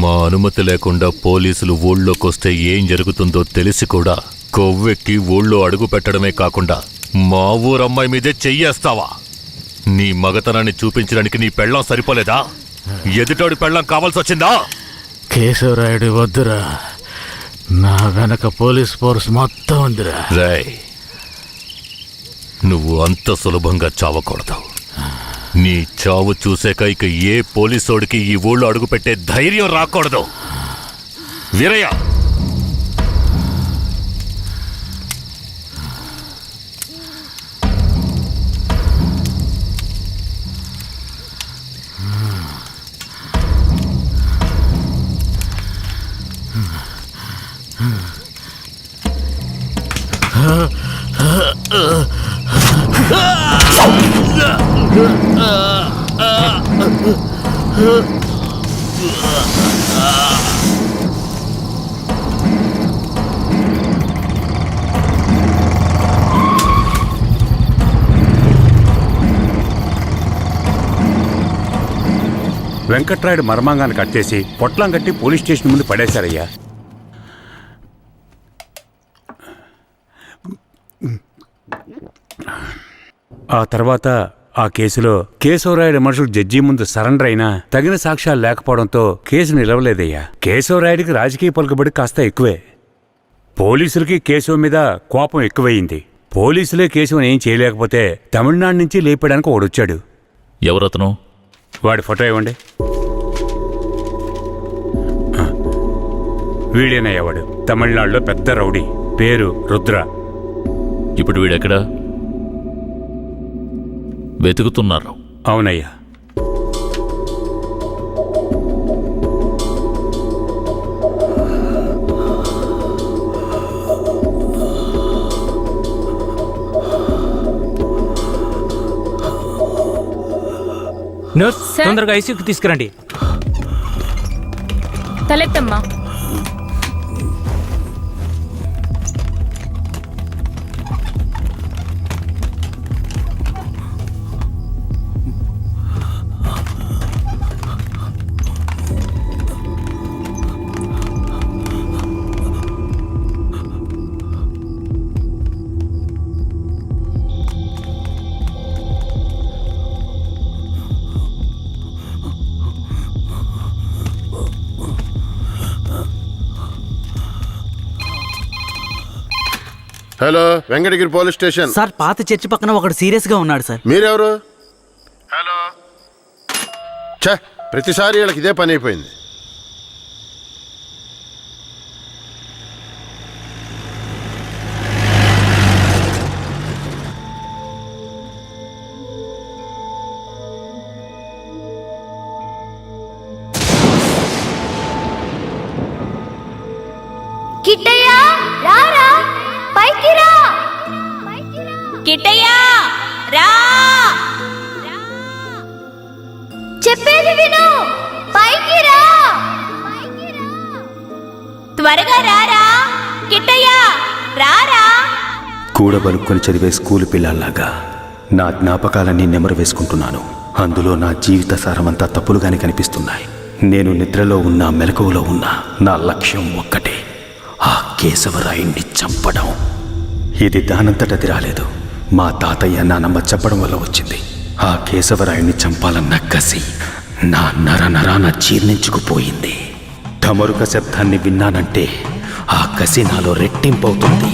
మా అనుమతి లేకుండా పోలీసులు ఊళ్ళోకొస్తే ఏం జరుగుతుందో తెలిసి కూడా కొవ్వెక్కి ఊళ్ళో అడుగు పెట్టడమే కాకుండా మా ఊరమ్మాయి మీదే చెయ్యేస్తావా? నీ మగతనాన్ని చూపించడానికి నీ పెళ్ళం సరిపోలేదా? ఎదుటోడి పెళ్ళం కావాల్సొచ్చిందా? కేశవరాయుడు వద్దురా, నా వెనక పోలీస్ ఫోర్స్ మొత్తం ఉందిరా. రేయ్, నువ్వు అంత సులభంగా చావకూడదు. నీ చావు చూసాక ఇక ఏ పోలీసోడికి ఈ ఊళ్ళో అడుగుపెట్టే ధైర్యం రాకూడదు. వీరయ్య, వెంకట్రాయుడు మర్మాంగాన్ని కట్టేసి పొట్లం కట్టి పోలీస్ స్టేషన్ ముందు పడేశారయ్యా. ఆ తర్వాత ఆ కేసులో కేశవరాయుడు మనుషులు జడ్జి ముందు సరెండర్ అయినా తగిన సాక్ష్యాలు లేకపోవడంతో కేసు నిలవలేదయ్యా. కేశవరాయుడికి రాజకీయ పలుకుబడి కాస్త ఎక్కువే. పోలీసులకి కేశవ మీద కోపం ఎక్కువయింది. పోలీసులే కేశవని ఏం చేయలేకపోతే తమిళనాడు నుంచి లేపడానికి ఒకడొచ్చాడు. ఎవరతను? వాడి ఫోటో ఇవ్వండి. వీడేనయ్యవాడు, తమిళనాడులో పెద్ద రౌడీ, పేరు రుద్ర. ఇప్పుడు వీడెక్కడా? వెతుకుతున్నారు. అవునయ్యా. నర్స్, తొందరగా ఐసీయూకి తీసుకురండి. తలెత్తమ్మా. Hello, Venkatagiri police station sir. పాత చర్చి పక్కన ఒకడు సీరియస్ గా ఉన్నాడు సార్. మీరెవరు? హలో. ఛే, ప్రతిసారి వీళ్ళకి ఇదే పని అయిపోయింది. కిట్టయ్యా, రారా, పైకి రా. కిట్టయ్యా, రా. చెప్పేది విను, పైకి రా. త్వరగా రారా కిట్టయ్యా, రారా. కూడబలుక్కొని చదివే స్కూలు పిల్లల్లాగా నా జ్ఞాపకాలన్నీ నెమరు వేసుకుంటున్నాను. అందులో నా జీవిత సారమంతా తప్పులుగానే కనిపిస్తున్నాయి. నేను నిద్రలో ఉన్నా మెలకువలో ఉన్నా నా లక్ష్యం ఒక్కటే, ఆ కేశవరాయుణ్ణి చంపడం. ఇది దానంతటది రాలేదు, మా తాతయ్య నానమ్మ చెప్పడం వల్ల వచ్చింది. ఆ కేశవరాయుణ్ణి చంపాలన్న కసి నా నరనరాన జీర్ణించుకుపోయింది. ఢమరుక శబ్దాన్ని విన్నానంటే ఆ కసి నాలో రెట్టింపవుతుంది.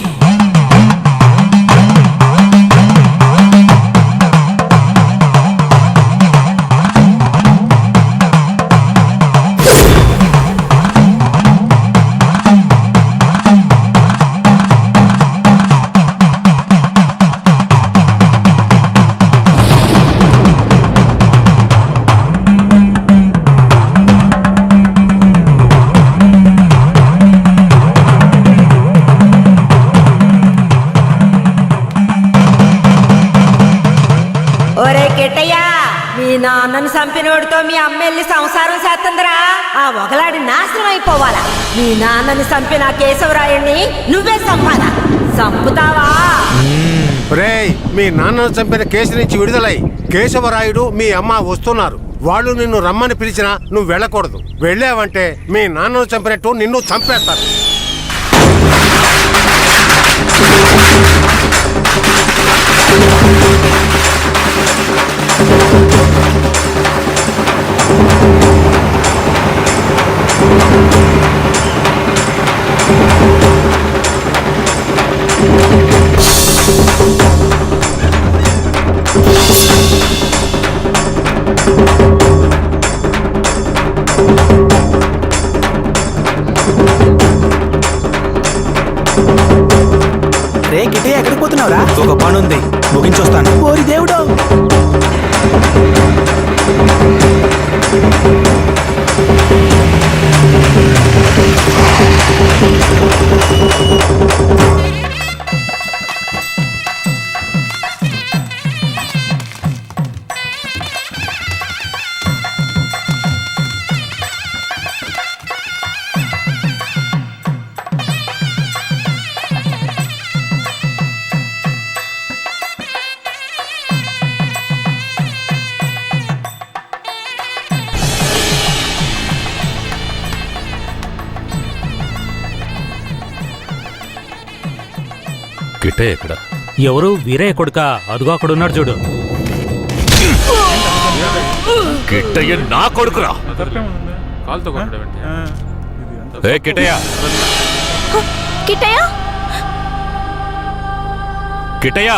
నాన్నని చంపినోడితో మీ అమ్మెల్లి సంసారం చేస్తుందిరా. ఆ ఒకలాడి నాశనం అయిపోవాలా. మీ నాన్నని చంపిన కేశవరాయుణ్ణి నువ్వే చంపాలా? చంపుతావా? రేయ్, మీ నాన్నను చంపిన కేసు నుంచి విడుదలై కేశవరాయుడు మీ అమ్మ వస్తున్నారు. వాళ్ళు నిన్ను రమ్మని పిలిచినా నువ్వు వెళ్ళకూడదు. వెళ్ళావంటే మీ నాన్నను చంపినట్టు నిన్ను చంపేస్తారు. రే కిటే ఎక్కడికి పోతున్నావురా? ఒక పని ఉంది, ముగించొస్తాను. ఓరి దేవుడు! కిట్టయ్య ఎక్కడ? ఎవరు? వీరయ్య కొడుక? అదుగో అక్కడ ఉన్నాడు చూడు. కిట్టయ్య నా కొడుకురా. ఏ కిట్టయ్య, కిట్టయ్య కిట్టయ్య,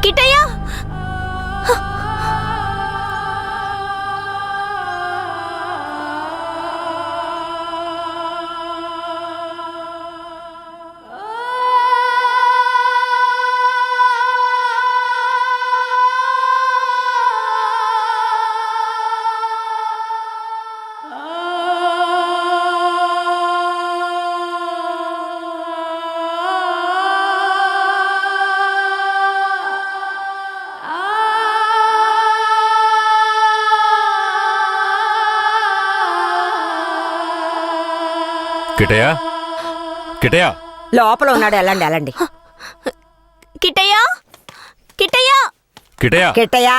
కిట్టయ్య కిట్టయ్య, కిట్టయ్య. లోపల ఉన్నాడు, వెళ్ళండి వెళ్ళండి. కిట్టయ్య కిట్టయ్య కిట్టయ్య, కిట్టయ్యా,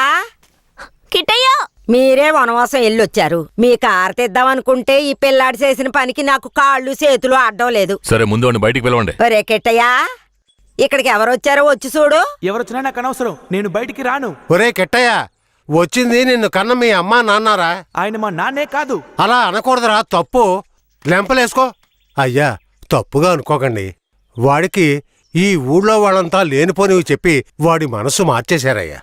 కిట్టయ్య మీరే వనవాసం వెళ్ళొచ్చారు. మీ కారు తెద్దామనుకుంటే ఈ పిల్లాడి చేసిన పనికి నాకు కాళ్ళు చేతులు అడ్డం లేదు. సరే ముందు వాడిని బయటికి పిలవండి. ఒరే కిట్టయ్యా, ఇక్కడికి ఎవరొచ్చారో వచ్చి చూడు. ఎవరొచ్చినా నాకు అనవసరం, నేను బయటికి రాను. ఒరే కెట్టయ్య, వచ్చింది నిన్ను కన్న మీ అమ్మా నాన్నారా? ఆయన మా నాన్నే కాదు. అలా అనకూడదురా, తప్పు. లెంపలేసుకో. అయ్యా, తప్పుగా అనుకోకండి. వాడికి ఈ ఊళ్ళో వాళ్ళంతా లేనిపోనివి చెప్పి వాడి మనసు మార్చేశారయ్యా.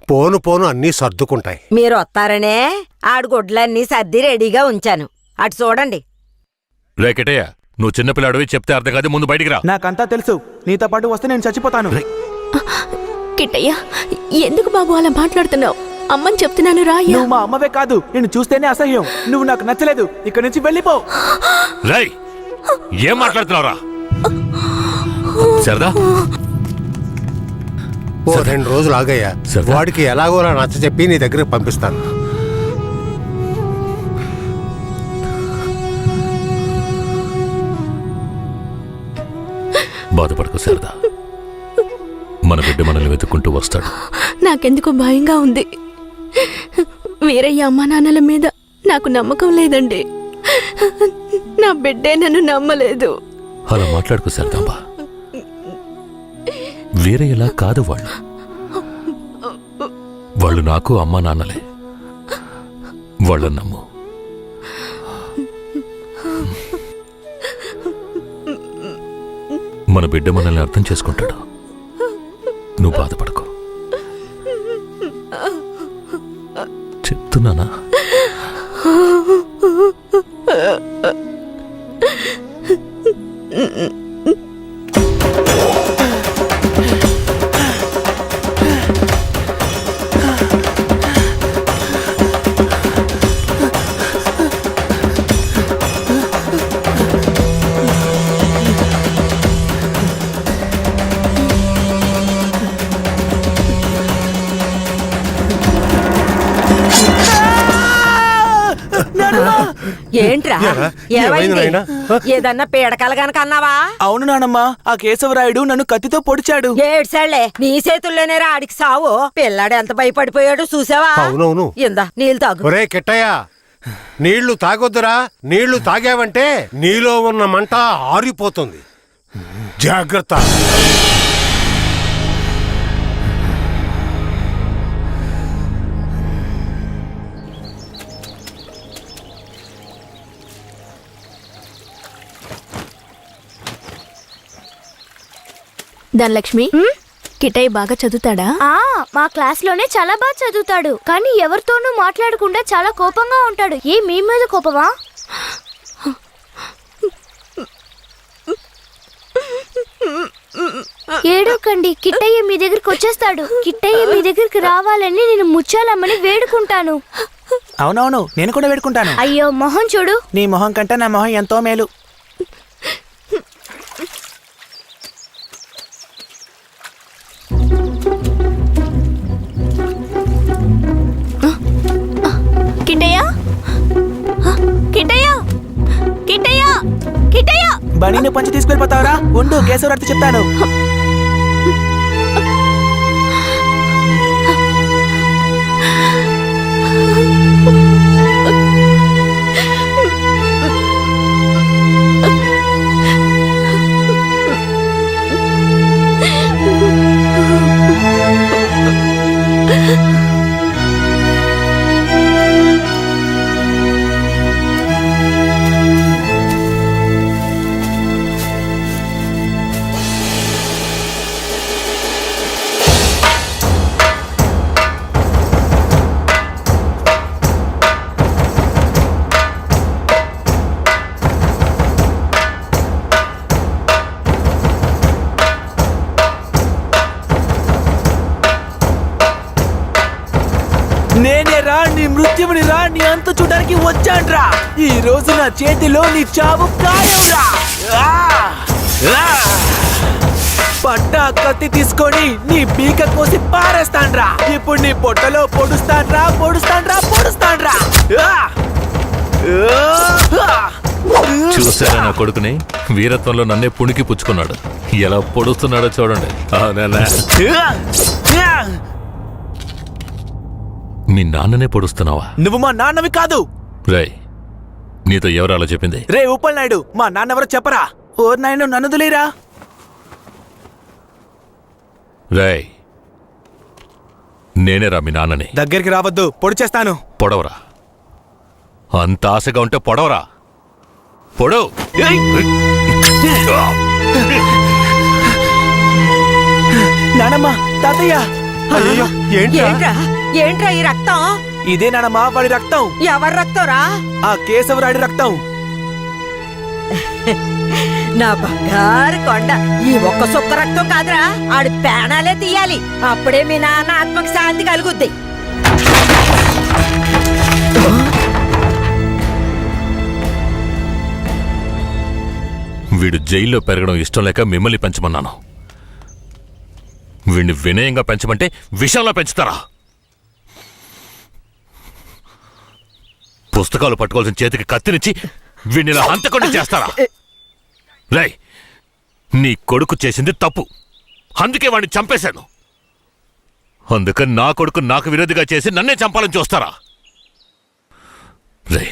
పోను పోను అన్నీ సర్దుకుంటాయి. మీరు వస్తారనే ఆడు గొడ్లన్నీ సర్ది రెడీగా ఉంచాను. అటు చూడండి. రే కిట్టయ్య, నువ్వు చిన్నపిల్లాడివి, చెప్తే అర్థం కాదు. ముందు బయటికి రా. నాకంతా తెలుసు. నీతో పాటు వస్తే నేను చచ్చిపోతాను. కిట్టయ్య ఎందుకు బాబు అలా మాట్లాడుతున్నావు? అమ్మని చెప్తున్నాను రా. నువ్వు మా అమ్మవే కాదు, నేను చూస్తేనే అసహ్యం. నువ్వు నాకు నచ్చలేదు, ఇక్కడి నుంచి వెళ్ళిపో. రై, ఏం మాట్లాడుతున్నావురా? సరదా, ఓ 2 రోజులు ఆగయ్యా. వాడికి ఎలాగోలా నచ్చ చెప్పి నీ దగ్గరకు పంపిస్తాను. బాధపడకు శారదా, మన బిడ్డ మనల్ని వెతుక్కుంటూ వస్తాడు. నాకెందుకో భయంగా ఉంది. వీరయ్య అమ్మా నాన్నల మీద నాకు నమ్మకం లేదండి. నా బిడ్డే నన్ను నమ్మలేదు. అలా మాట్లాడుకు శారదాంబా. వేరే ఎలా కాదు వాళ్ళు నాకు అమ్మా నాన్నలే. వాళ్ళని నమ్ము. మన బిడ్డ మనల్ని అర్థం చేసుకుంటాడు. నువ్వు బాధపడకు, చెప్తున్నానా? ఏంట్రా ఏంట్రా ఎరా? ఏమైంది? ఏమైంది నాయనా? ఏదన్నా పీడకలు గనక అన్నావా? అవును నానమ్మ, ఆ కేశవరాయుడు నన్ను కత్తితో పొడిచాడు. ఏడ్సాళ్లే, నీ చేతుల్లోనేరా ఆడికి సావు. పిల్లాడు ఎంత భయపడిపోయాడు చూసావా? అవునవును. ఇందా నీళ్ళు తాగు. ఒరే కిట్టయ్య, నీళ్లు తాగొద్దురా. నీళ్లు తాగావంటే నీలో ఉన్న మంట ఆరిపోతుంది. జాగ్రత్త. ధనలక్ష్మి, కిటై బాగా చదువుతాడా? మా క్లాస్ లోనే చాలా బాగా చదువుతాడు, కానీ ఎవరితోనూ మాట్లాడకుండా చాలా కోపంగా ఉంటాడు. మీ మీద కోపమా? ఏడోకండి, కిట్టయ్య మీ దగ్గరికి వచ్చేస్తాడు. కిట్టయ్య మీ దగ్గరికి రావాలని నేను ముచ్చాలమ్మని వేడుకుంటాను. అవునవును, నేను కూడా వేడుకుంటాను. అయ్యో మొహం చూడు. నీ మొహం కంటే నా మొహం ఎంతో మేలు. కిటయ్య, కిటయ్య, కిటయ్య, కిటయ్య. బనీని పంచి తీసుకెళ్ళిపోతావరా? ఉండు, కేశవరాయుడు చెప్తాను. నేనే రా, నీ మృత్యువుని రా, నీ అంత చూడడానికి వచ్చాన్రా. ఈ రోజు నా చేతిలో నీ చావు ఖాయంరా. పట్టా కత్తి తీసుకొని నీ పీక కోసి పారేస్తాన్రా. ఇప్పుడు నీ పొట్టలో పొడుస్తాన్రా, పొడుస్తాన్రా, పొడుస్తాన్రా. చూసారా నా కొడుకుని? వీరత్వంలో నన్నే పుణికి పుచ్చుకున్నాడు. ఎలా పొడుస్తున్నాడో చూడండి. మీ నాన్ననే పొడుస్తున్నావా? నువ్వు మా నాన్నవి కాదు. రేయ్, నీతో ఎవరు అలా చెప్పింది? రే ఉప్పల్ నాయుడు, మా నాన్నెవరో చెప్పరా? ఓర్ నాయను, నన్ను వదిలేరా. రేయ్, నేనేరా మీ నాన్నని. దగ్గరికి రావద్దు, పొడి చేస్తాను. పొడవరా. అంత ఆశగా ఉంటే పొడవరా. పొడవు. నానమ్మ, తాతయ్య. అయ్యో, ఏంట్రా? ఏంట్రా ఏంట్రా ఈ రక్తం? ఇదే నానమ్మ, వాడి రక్తం. ఎవరి రక్తంరా? ఆ కేశవరాయుడి రక్తం. నా బంగారు కొండ, ఈ ఒక్క సుక్క రక్తం కాదురా, ఆడి పేణాలే తీయాలి. అప్పుడే మీ నాన్న ఆత్మకు శాంతి కలుగుద్ది. వీడు జైల్లో పెరగడం ఇష్టం లేక మిమ్మల్ని పెంచమన్నాను. వీడిని వినయంగా పెంచమంటే విషంలో పెంచుతారా? పుస్తకాలు పట్టుకోవాల్సిన చేతికి కత్తినిచ్చి వీడిని ఇలా హంతకుండా చేస్తారా? రేయ్, నీ కొడుకు చేసింది తప్పు, అందుకే వాడిని చంపేశాను. అందుకని నా కొడుకు నాకు విరోధిగా చేసి నన్నే చంపాలని చూస్తారా? రే,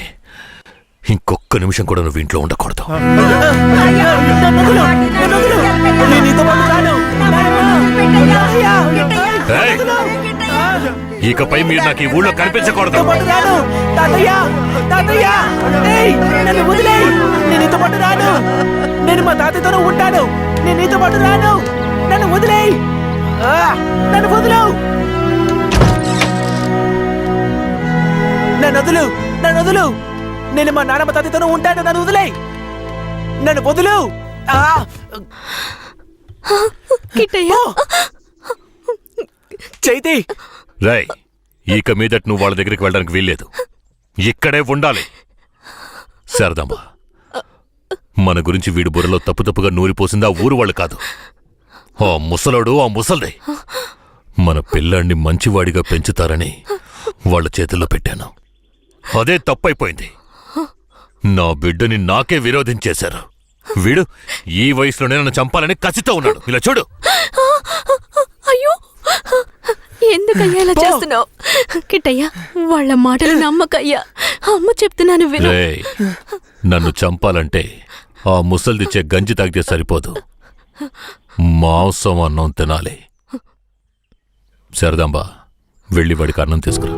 ఇంకొక్క నిమిషం కూడా నువ్వు ఇంట్లో ఉండకూడదు. రేయ్, ఇకపై మీరు నాకు ఈ ఊళ్ళో కనిపించకూడదు. నేను మా తాతయ్యతోనే ఉంటాను. నేను నీతో పాటు రాను. నన్ను వదిలేయ్. నన్ను వదులు. నన్ను వదులు. నన్ను వదులు. నేను మా నాన్నమ్మ తాతయ్యతోనే ఉంటాను. నన్ను వదిలేయ్. నన్ను వదులు. చైతి. రేయ్, ఇక మీదట నువ్వు వాళ్ళ దగ్గరికి వెళ్ళడానికి వీల్లేదు. ఇక్కడే ఉండాలి. శారదమ్మ, మన గురించి వీడి బుర్రలో తప్పుగా నూరిపోసింది ఆ ఊరు వాళ్ళు కాదు, ఆ ముసలోడు, ఆ ముసల్దే. మన పిల్లాన్ని మంచివాడిగా పెంచుతారని వాళ్ళ చేతుల్లో పెట్టాను. అదే తప్పైపోయింది. నా బిడ్డని నాకే విరోధించేశారు. వీడు ఈ వయసులోనే నన్ను చంపాలని కసితో ఉన్నాడు. ఇలా చూడు. అయ్యో, ఎందుకయ్యా ఇలా చేస్తున్నావు? కిట్టయ్యా, వాళ్ళ మాటలు నమ్మకయ్యా. అమ్మ చెప్తున్నాను విను. రేయ్, నన్ను చంపాలంటే ఆ ముసల్దిచ్చే గంజి తాగితే సరిపోదు, మాంసం అన్నం తినాలి. శారదాంబ, వెళ్ళి వాడికి అన్నం తీసుకురా.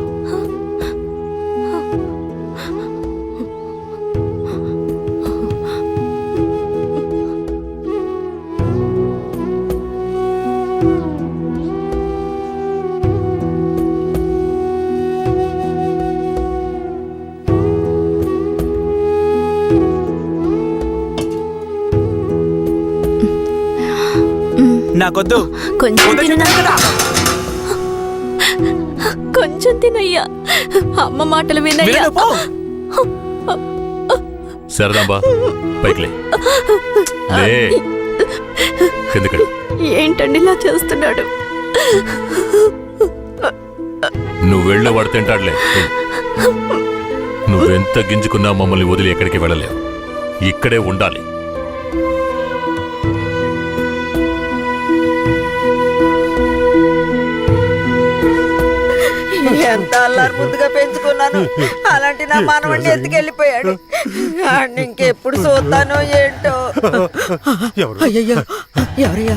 నాకొద్దు. కొంచెం తిననా? కొంచెం తినయ్యా. అమ్మ మాటలు వినయ్యా. శారదాంబ, పైకిలే. లే, కిందకి. ఏంటండి ఇలా చేస్తున్నాడు? నువ్వు వెళ్ళే వాడు తింటాడులే. నువ్వెంత గింజుకున్నా మమ్మల్ని వదిలి ఎక్కడికి వెళ్ళలేవు. ఇక్కడే ఉండాలి. ఎంత అల్లారు ముద్దుగా పెంచుకున్నాను, అలాంటి నా మనవడిని ఎత్తుకెళ్ళిపోయాడు. ఇంకెప్పుడు చూస్తానో ఏంటో. అయ్యయ్యో, ఎవరయ్యా?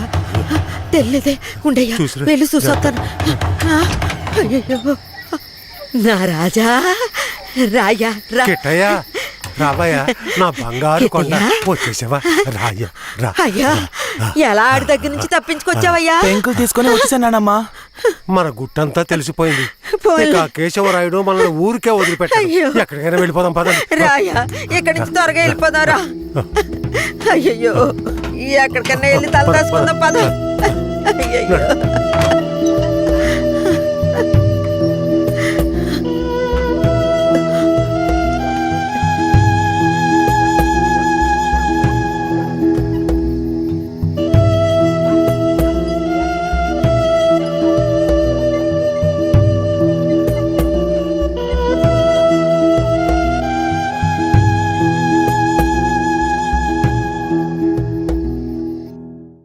తెలియదే. ఉండయ్యా, వెళ్ళి చూసొస్తాను. అయ్యయ్యో, నా రాజా, రాయా రా. కిట్టయ్యా, రావయ్యా, నా బంగారు కొండ. వచ్చేసావా? రాయ్యా, రా. అయ్యా, ఎలా ఆడి దగ్గర నుంచి తప్పించుకొచ్చావయ్యా? పెంకులు తీసుకొని వచ్చేసానమ్మా. మన గుట్టంతా తెలిసిపోయింది. ఇక కేశవరాయుడు మనల్ని ఊరికే వదిలిపెట్టాడు. ఎక్కడికైనా వెళ్ళిపోదాం పదండి. రాయా, ఇక్కడి నుంచి త్వరగా వెళ్ళిపోదారా. అయ్యయ్యో, ఎక్కడికన్నా వెళ్ళి తల దాచుకుందాం పద. అయ్యయ్యో.